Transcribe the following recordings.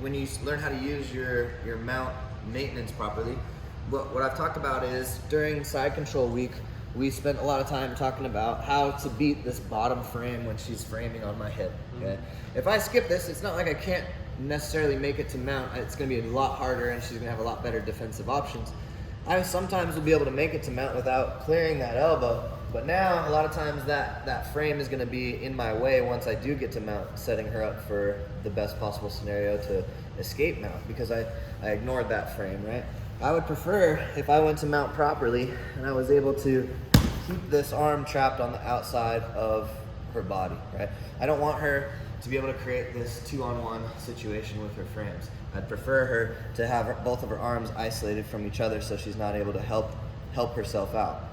when you learn how to use your mount maintenance properly, what I've talked about is during side control week, we spent a lot of time talking about how to beat this bottom frame when she's framing on my hip. Okay, if I skip this, it's not like I can't necessarily make it to mount. It's going to be a lot harder, and she's going to have a lot better defensive options. I sometimes will be able to make it to mount without clearing that elbow, but now a lot of times that frame is going to be in my way once I do get to mount, setting her up for the best possible scenario to escape mount because I ignored that frame, right? I would prefer if I went to mount properly and I was able to keep this arm trapped on the outside of her body, right? I don't want her to be able to create this 2-on-1 situation with her frames. I'd prefer her to have both of her arms isolated from each other so she's not able to help herself out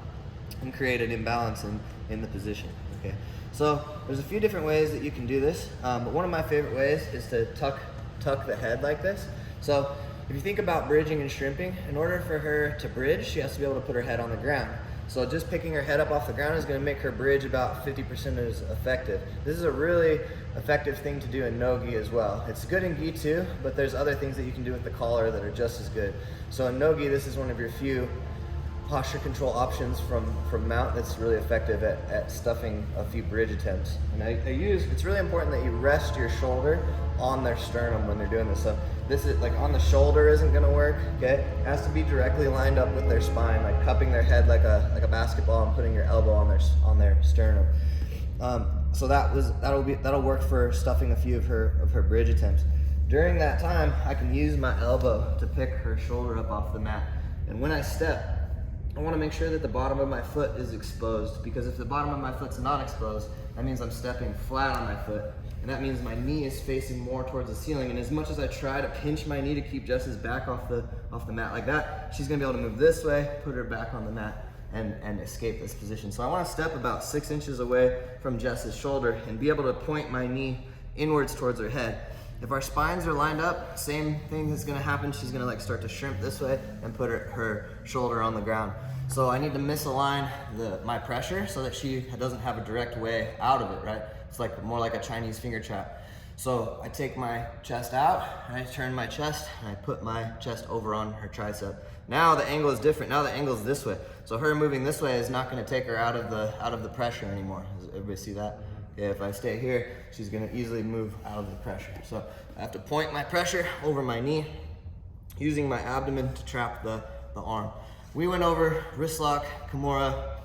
and create an imbalance in the position, okay? So there's a few different ways that you can do this, but one of my favorite ways is to tuck the head like this. So if you think about bridging and shrimping, in order for her to bridge, she has to be able to put her head on the ground. So just picking her head up off the ground is going to make her bridge about 50% as effective. This is a really effective thing to do in no-gi as well. It's good in gi too, but there's other things that you can do with the collar that are just as good. So in no-gi, this is one of your few posture control options from mount that's really effective at stuffing a few bridge attempts. And it's really important that you rest your shoulder on their sternum when they're doing this. So this is like on the shoulder isn't gonna work, okay? It has to be directly lined up with their spine, like cupping their head like a basketball and putting your elbow on their sternum. So that'll work for stuffing a few of her bridge attempts. During that time, I can use my elbow to pick her shoulder up off the mat. And when I step, I want to make sure that the bottom of my foot is exposed, because if the bottom of my foot's not exposed, that means I'm stepping flat on my foot, and that means my knee is facing more towards the ceiling. And as much as I try to pinch my knee to keep Jess's back off the mat like that, she's gonna be able to move this way, put her back on the mat, and escape this position. So I want to step about 6 inches away from Jess's shoulder and be able to point my knee inwards towards her head. If our spines are lined up, same thing is gonna happen. She's gonna like start to shrimp this way and put her shoulder on the ground. So I need to misalign my pressure so that she doesn't have a direct way out of it, right? It's like more like a Chinese finger trap. So I take my chest out, and I turn my chest, and I put my chest over on her tricep. Now the angle is different. Now the angle is this way. So her moving this way is not gonna take her out of the pressure anymore. Does everybody see that? Yeah, if I stay here, she's gonna easily move out of the pressure. So I have to point my pressure over my knee, using my abdomen to trap the arm. We went over wrist lock, Kimura,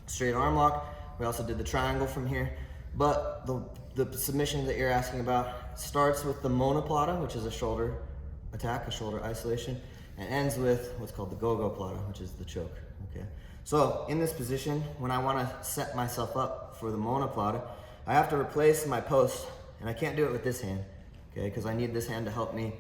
straight arm lock. We also did the triangle from here. But the submission that you're asking about starts with the monoplata, which is a shoulder attack, a shoulder isolation, and ends with what's called the go-go plata, which is the choke, okay? So in this position, when I wanna set myself up for the monoplata, I have to replace my post, and I can't do it with this hand, okay? Because I need this hand to help me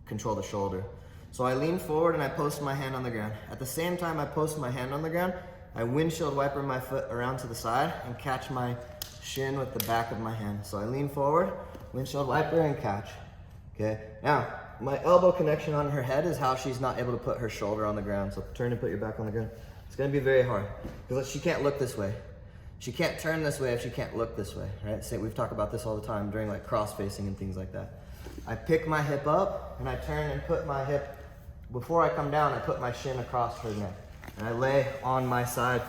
control the shoulder. So I lean forward and I post my hand on the ground. At the same time I post my hand on the ground, I windshield wiper my foot around to the side and catch my shin with the back of my hand. So I lean forward, windshield wiper, and catch, okay? Now, my elbow connection on her head is how she's not able to put her shoulder on the ground. So turn and put your back on the ground. It's gonna be very hard because she can't look this way. She can't turn this way if she can't look this way, right? So we've talked about this all the time during like cross-facing and things like that. I pick my hip up and I turn and put my hip, before I come down, I put my shin across her neck. And I lay on my side,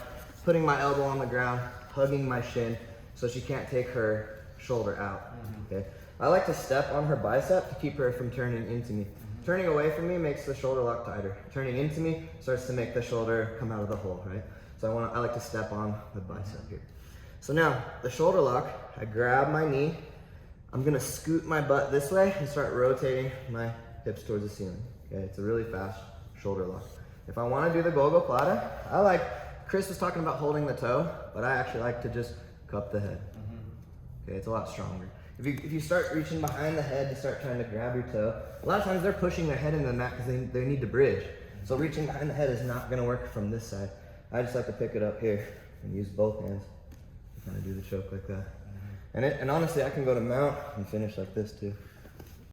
putting my elbow on the ground, hugging my shin so she can't take her shoulder out, okay? I like to step on her bicep to keep her from turning into me. Turning away from me makes the shoulder lock tighter. Turning into me starts to make the shoulder come out of the hole, right? So I like to step on the bicep here. So now, the shoulder lock, I grab my knee, I'm gonna scoot my butt this way and start rotating my hips towards the ceiling. Okay, it's a really fast shoulder lock. If I wanna do the go-go plata, Chris was talking about holding the toe, but I actually like to just cup the head. Okay, it's a lot stronger. If you start reaching behind the head to start trying to grab your toe, a lot of times they're pushing their head into the mat because they need to bridge. So reaching behind the head is not gonna work from this side. I just like to pick it up here and use both hands to kind of do the choke like that. And honestly, I can go to mount and finish like this too.